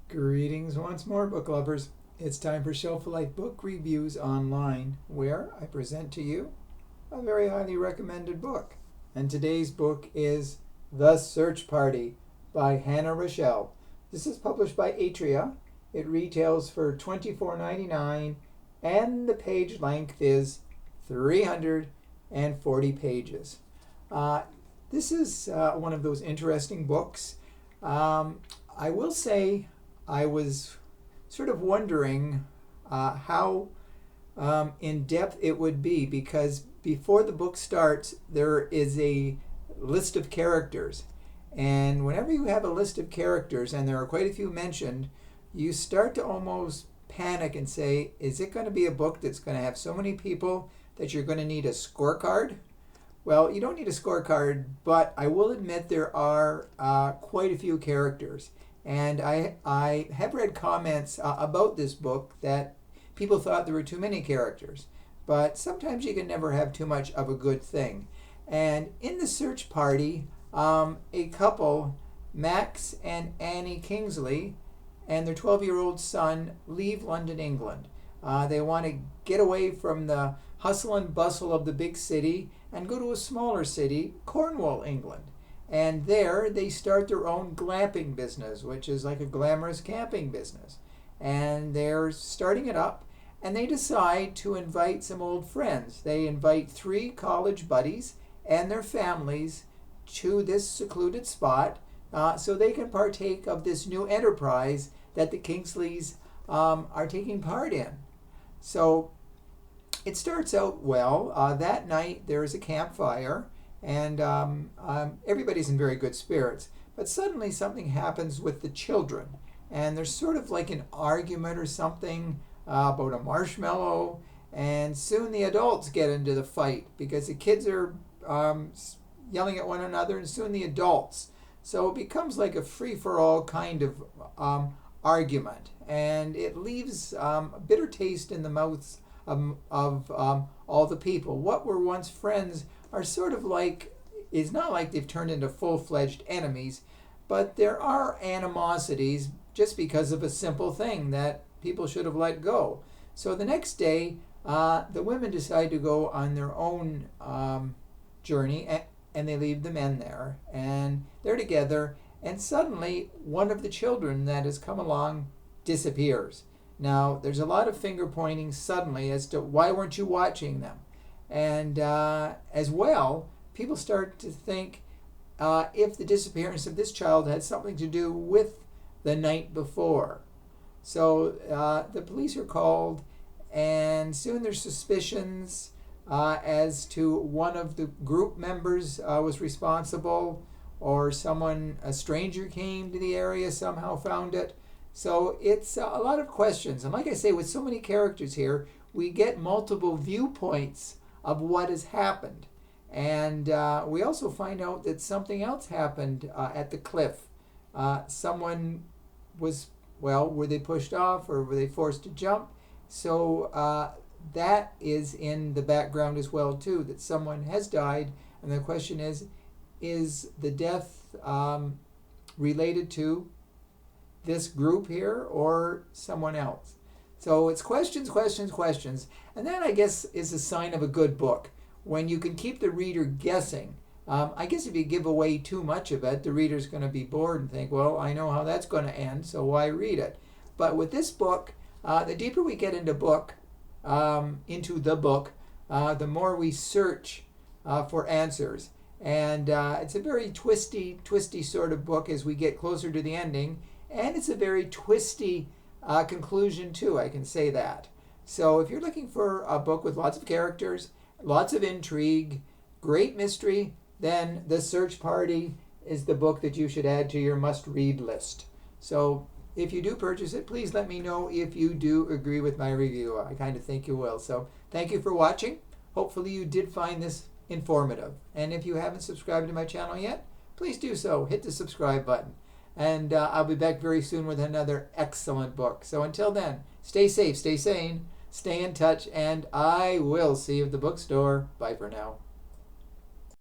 Greetings once more, book lovers. It's time for Shelf of Life Book Reviews Online, where I present to you a very highly recommended book. And today's book is The Search Party by Hannah Richell. This is published by Atria. It retails for $24.99, and the page length is 340 pages. This is one of those interesting books. I will say I was sort of wondering how in depth it would be, because before the book starts there is a list of characters, and whenever you have a list of characters and there are quite a few mentioned, you start to almost panic and say, is it going to be a book that's going to have so many people that you're going to need a scorecard? Well, you don't need a scorecard, but I will admit there are quite a few characters. And I have read comments about this book that people thought there were too many characters. But sometimes you can never have too much of a good thing. And in The Search Party, a couple, Max and Annie Kingsley, and their 12-year-old son leave London, England. They want to get away from the hustle and bustle of the big city and go to a smaller city, Cornwall, England. And there they start their own glamping business, which is like a glamorous camping business. And they're starting it up, and they decide to invite some old friends. They invite 3 college buddies and their families to this secluded spot so they can partake of this new enterprise that the Kingsleys are taking part in. So it starts out well. That night there is a campfire, and everybody's in very good spirits. But suddenly something happens with the children, and there's sort of like an argument or something about a marshmallow, and soon the adults get into the fight because the kids are yelling at one another, and soon the adults. So it becomes like a free-for-all kind of argument, and it leaves a bitter taste in the mouths of all the people. What were once friends are sort of like, it's not like they've turned into full-fledged enemies, but there are animosities just because of a simple thing that people should have let go. So the next day, the women decide to go on their own journey, and they leave the men there, and they're together, and suddenly one of the children that has come along disappears. Now, there's a lot of finger pointing suddenly as to why weren't you watching them? And as well, people start to think if the disappearance of this child had something to do with the night before. So the police are called, and soon there's suspicions as to one of the group members was responsible, or a stranger came to the area, somehow found it. So it's a lot of questions. And like I say, with so many characters here, we get multiple viewpoints of what has happened. And we also find out that something else happened at the cliff. Someone were they pushed off, or were they forced to jump? So that is in the background as well too, that someone has died. And the question is the death related to this group here or someone else? So it's questions, questions, questions. And that, I guess, is a sign of a good book, when you can keep the reader guessing. I guess if you give away too much of it, the reader's going to be bored and think, well, I know how that's going to end, so why read it? But with this book, the deeper we get into the book, the more we search for answers. And it's a very twisty sort of book as we get closer to the ending. And it's a very twisty conclusion too, I can say that. So if you're looking for a book with lots of characters, lots of intrigue, great mystery, then The Search Party is the book that you should add to your must-read list. So if you do purchase it, please let me know if you do agree with my review. I kind of think you will. So thank you for watching. Hopefully you did find this informative. And if you haven't subscribed to my channel yet, please do so. Hit the subscribe button. And I'll be back very soon with another excellent book. So until then, stay safe, stay sane, stay in touch, and I will see you at the bookstore. Bye for now.